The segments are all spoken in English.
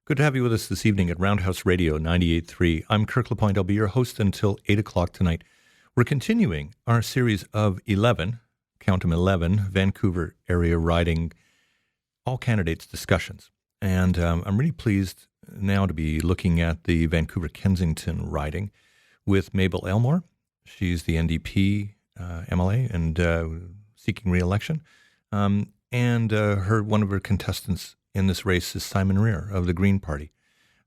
Good to have you with us this evening at Roundhouse Radio 98.3. I'm Kirk LaPointe. I'll be your host until 8 o'clock tonight. We're continuing our series of 11, count them 11, Vancouver area riding, all candidates discussions. And I'm really pleased now to be looking at the Vancouver-Kensington riding with Mable Elmore. She's the NDP MLA and seeking re-election. And one of her contestants in this race is Simon Rear of the Green Party.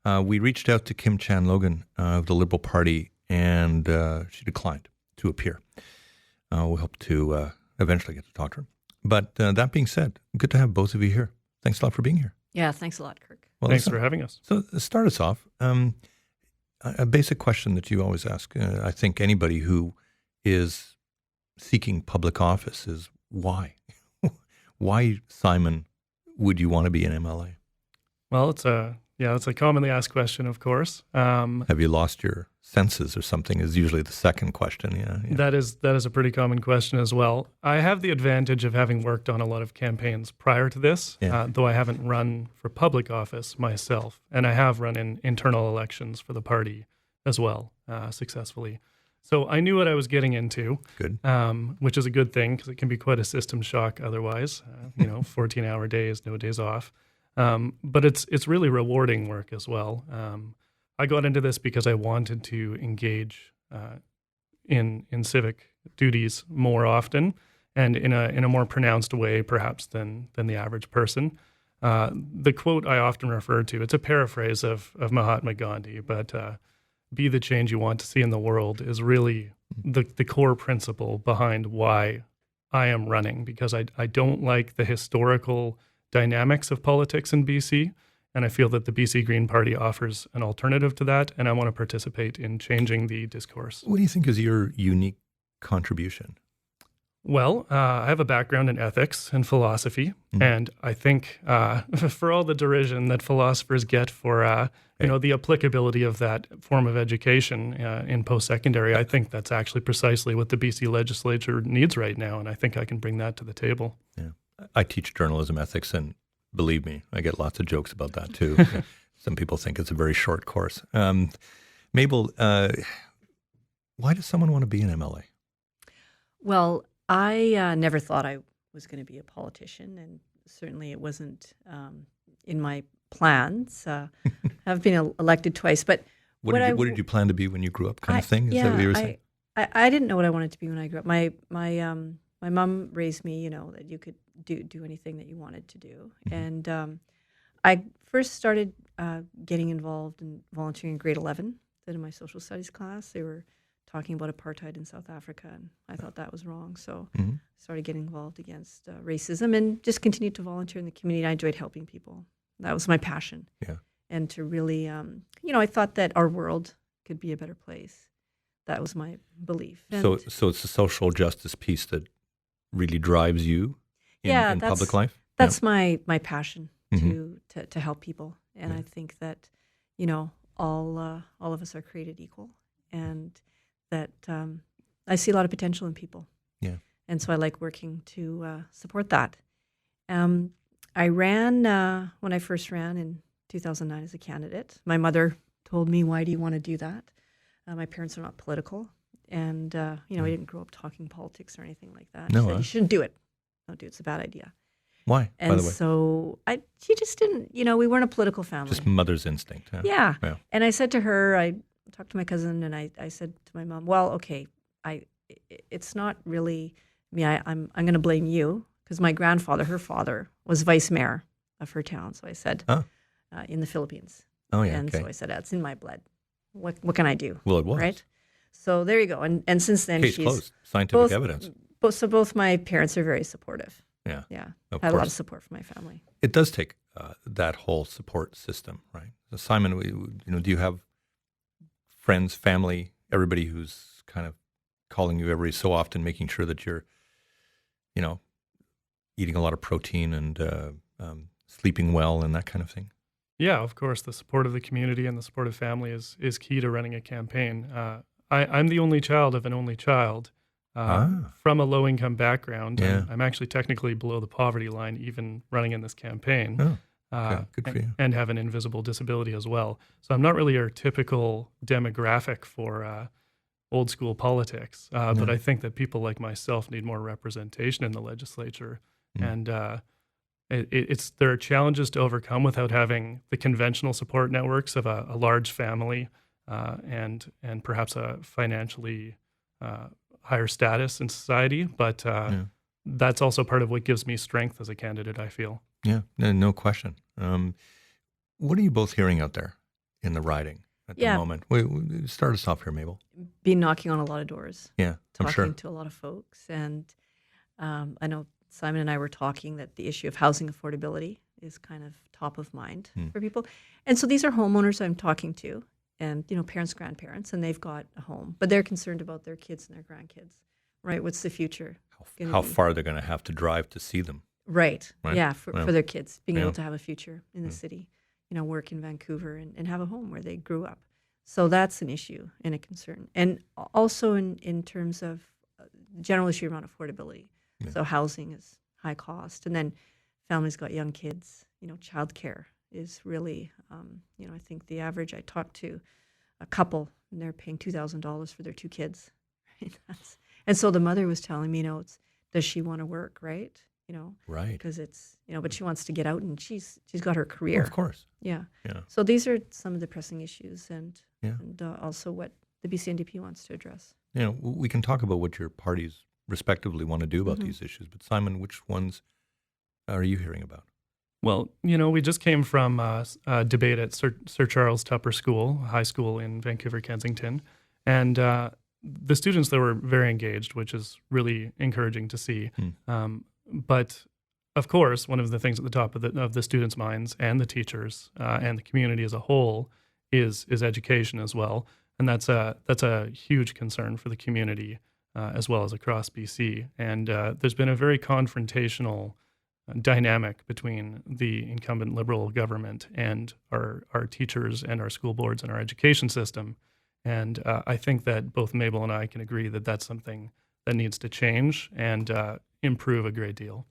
We reached out to Chan Logan of the Liberal Party, and she declined to appear. We hope to eventually get to talk to her. But that being said, good to have both of you here. Thanks a lot for being here. Yeah, thanks a lot, Kirk. Well, thanks for having us. So start us off. A basic question that you always ask, I think anybody who is seeking public office is why? Why, Simon, would you want to be an MLA? Well, it's a commonly asked question, of course. Have you lost your senses or something is usually the second question. Yeah. That is a pretty common question as well. I have the advantage of having worked on a lot of campaigns prior to this, though I haven't run for public office myself. And I have run in internal elections for the party as well, successfully. So I knew what I was getting into. Good. Which is a good thing because it can be quite a system shock otherwise. 14-hour days, no days off. But it's really rewarding work as well. I got into this because I wanted to engage in civic duties more often and in a more pronounced way, perhaps than the average person. The quote I often refer to, it's a paraphrase of Mahatma Gandhi, but be the change you want to see in the world is really the core principle behind why I am running, because I don't like the historical dynamics of politics in BC, and I feel that the BC Green Party offers an alternative to that, and I want to participate in changing the discourse. What do you think is your unique contribution? Well, I have a background in ethics and philosophy, and I think for all the derision that philosophers get for the applicability of that form of education in post-secondary, I think that's actually precisely what the BC legislature needs right now, and I think I can bring that to the table. Yeah, I teach journalism ethics, and believe me, I get lots of jokes about that too. Some people think it's a very short course. Mable, why does someone want to be an MLA? Well, I never thought I was going to be a politician, and certainly it wasn't in my plans. I've been elected twice, but what did you plan to be when you grew up? Kind of thing? Is that what you were saying? I didn't know what I wanted to be when I grew up. My mom raised me, that you could do anything that you wanted to do, and I first started getting involved in volunteering in grade 11. Then in my social studies class, they were talking about apartheid in South Africa, and I thought that was wrong. So I started getting involved against racism and just continued to volunteer in the community. I enjoyed helping people. That was my passion. Yeah. And to really, I thought that our world could be a better place. That was my belief. And so it's the social justice piece that really drives you in public life? That's my passion to help people. And I think that, all of us are created equal, and that I see a lot of potential in people. Yeah. And so I like working to support that. I ran, when I first ran in 2009 as a candidate. My mother told me, why do you want to do that? My parents are not political. And, I didn't grow up talking politics or anything like that. No, she said, you shouldn't do it. Don't do it. It's a bad idea. Why, and by the way? So she just didn't, we weren't a political family. Just mother's instinct. Huh? Yeah. And I said to her, I talked to my cousin, and I said to my mom, well, okay, it's not really me. I'm going to blame you, because my grandfather, her father, was vice mayor of her town. So I said, in the Philippines. Oh, yeah. And so I said, it's in my blood. What can I do? Well, it was. Right? So there you go. And since then, Case closed. Scientific evidence. So both my parents are very supportive. Yeah. Yeah. Of I had course. a lot of support from my family. It does take that whole support system, right? So Simon, do you have friends, family, everybody who's kind of calling you every so often, making sure that you're, eating a lot of protein and sleeping well and that kind of thing? Yeah, of course. The support of the community and the support of family is key to running a campaign. I'm the only child of an only child from a low-income background. Yeah. I'm actually technically below the poverty line, even running in this campaign. Good for you. and have an invisible disability as well. So I'm not really your typical demographic for old school politics, but I think that people like myself need more representation in the legislature. And there are challenges to overcome without having the conventional support networks of a large family and perhaps a financially higher status in society. But that's also part of what gives me strength as a candidate, I feel. Yeah, no question. What are you both hearing out there in the riding at the moment? Wait, start us off here, Mable. Been knocking on a lot of doors. Yeah, I'm sure. Talking to a lot of folks. And I know Simon and I were talking that the issue of housing affordability is kind of top of mind for people. And so these are homeowners I'm talking to, and parents, grandparents, and they've got a home, but they're concerned about their kids and their grandkids, right? What's the future? How far they're going to have to drive to see them. Right. Yeah, for their kids, being able to have a future in the city, work in Vancouver and have a home where they grew up. So that's an issue and a concern. And also in terms of general issue around affordability. Yeah. So housing is high cost. And then families got young kids, childcare is really, I think the average, I talked to a couple and they're paying $2,000 for their two kids. And so the mother was telling me, does she want to work, right? Right. Because it's, but she wants to get out and she's got her career. Of course. Yeah. So these are some of the pressing issues and also what the BC NDP wants to address. We can talk about what your parties respectively want to do about these issues, but Simon, which ones are you hearing about? Well, we just came from a debate at Sir Charles Tupper School, high school in Vancouver-Kensington, and the students there were very engaged, which is really encouraging to see. But of course, one of the things at the top of the students' minds and the teachers and the community as a whole is education as well, and that's a huge concern for the community as well as across BC. And there's been a very confrontational dynamic between the incumbent Liberal government and our teachers and our school boards and our education system. And I think that both Mable and I can agree that that's something that needs to change and improve a great deal.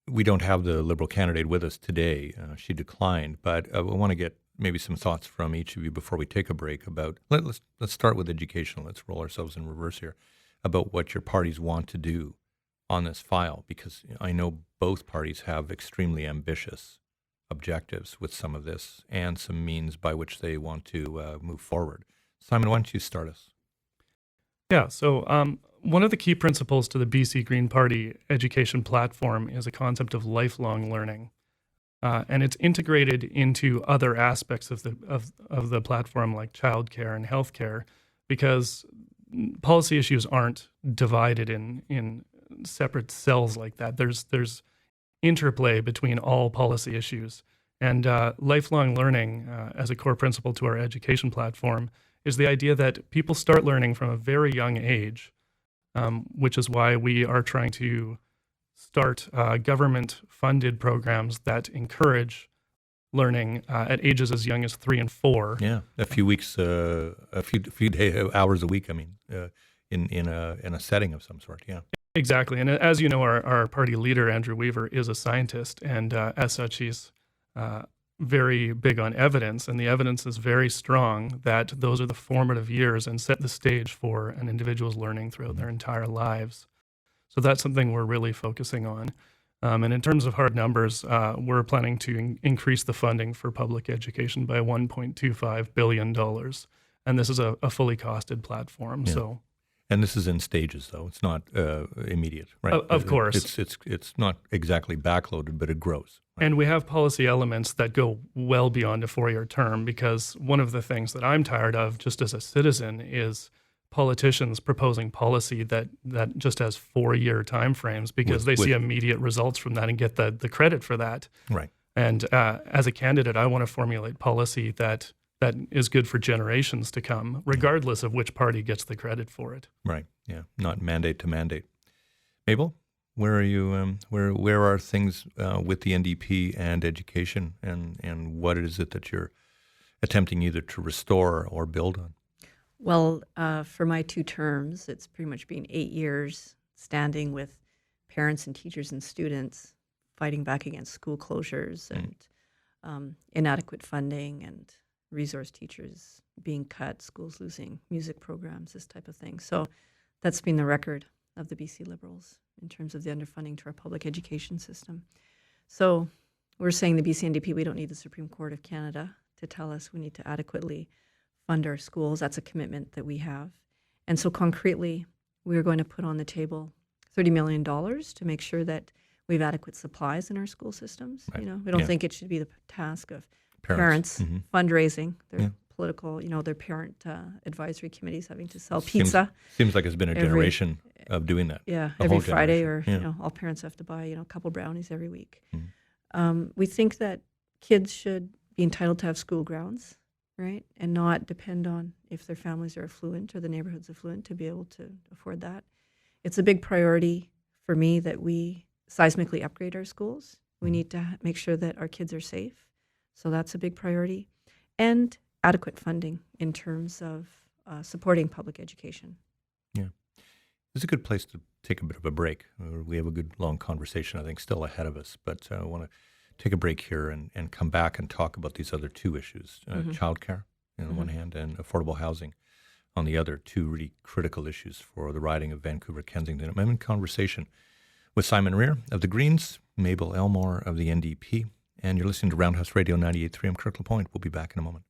We don't have the Liberal candidate with us today. She declined, but I want to get maybe some thoughts from each of you before we take a break about, let's start with education. Let's roll ourselves in reverse here about what your parties want to do on this file, because I know both parties have extremely ambitious objectives with some of this and some means by which they want to move forward. Simon, why don't you start us? Yeah, so one of the key principles to the BC Green Party education platform is a concept of lifelong learning. And it's integrated into other aspects of the platform like childcare and healthcare, because policy issues aren't divided in separate cells like that. There's interplay between all policy issues. And lifelong learning as a core principle to our education platform is the idea that people start learning from a very young age, which is why we are trying to start government-funded programs that encourage learning at ages as young as 3 and 4. Yeah, a few weeks, a few hours a week. I mean, in a setting of some sort. Yeah, exactly. And as you know, our party leader Andrew Weaver is a scientist, and as such, he's very big on evidence, and the evidence is very strong that those are the formative years and set the stage for an individual's learning throughout their entire lives. So that's something we're really focusing on. And in terms of hard numbers, we're planning to increase the funding for public education by $1.25 billion. And this is a fully costed platform. Yeah. So, and this is in stages, though. It's not immediate, right? Of course. It's not exactly backloaded, but it grows. Right? And we have policy elements that go well beyond a 4-year term, because one of the things that I'm tired of just as a citizen is politicians proposing policy that just has 4-year timeframes because they see immediate results from that and get the credit for that. Right. And as a candidate, I want to formulate policy that is good for generations to come, regardless of which party gets the credit for it. Right. Yeah. Not mandate to mandate. Mable, where are you? Where are things with the NDP and education, and what is it that you're attempting either to restore or build on? Well, for my 2 terms, it's pretty much been 8 years standing with parents and teachers and students fighting back against school closures and inadequate funding and resource teachers being cut, schools losing music programs, this type of thing. So that's been the record of the BC Liberals in terms of the underfunding to our public education system. So we're saying the BC NDP, we don't need the Supreme Court of Canada to tell us we need to adequately fund our schools. That's a commitment that we have. And so concretely, we're going to put on the table $30 million to make sure that we have adequate supplies in our school systems. Right. We don't think it should be the task of parents Mm-hmm. fundraising their political, their parent advisory committees having to sell pizza. Seems like it's been a generation of doing that. Yeah, A every whole Friday, generation. or all parents have to buy a couple brownies every week. Mm-hmm. We think that kids should be entitled to have school grounds, right, and not depend on if their families are affluent or the neighborhood's affluent to be able to afford that. It's a big priority for me that we seismically upgrade our schools. We need to make sure that our kids are safe. So that's a big priority. And adequate funding in terms of supporting public education. Yeah. It's a good place to take a bit of a break. We have a good long conversation, I think, still ahead of us. But I want to take a break here and come back and talk about these other two issues, childcare on the one hand and affordable housing on the other, two really critical issues for the riding of Vancouver-Kensington. I'm in conversation with Simon Rear of the Greens, Mable Elmore of the NDP, and you're listening to Roundhouse Radio 98.3. I'm Kirk LaPointe. We'll be back in a moment.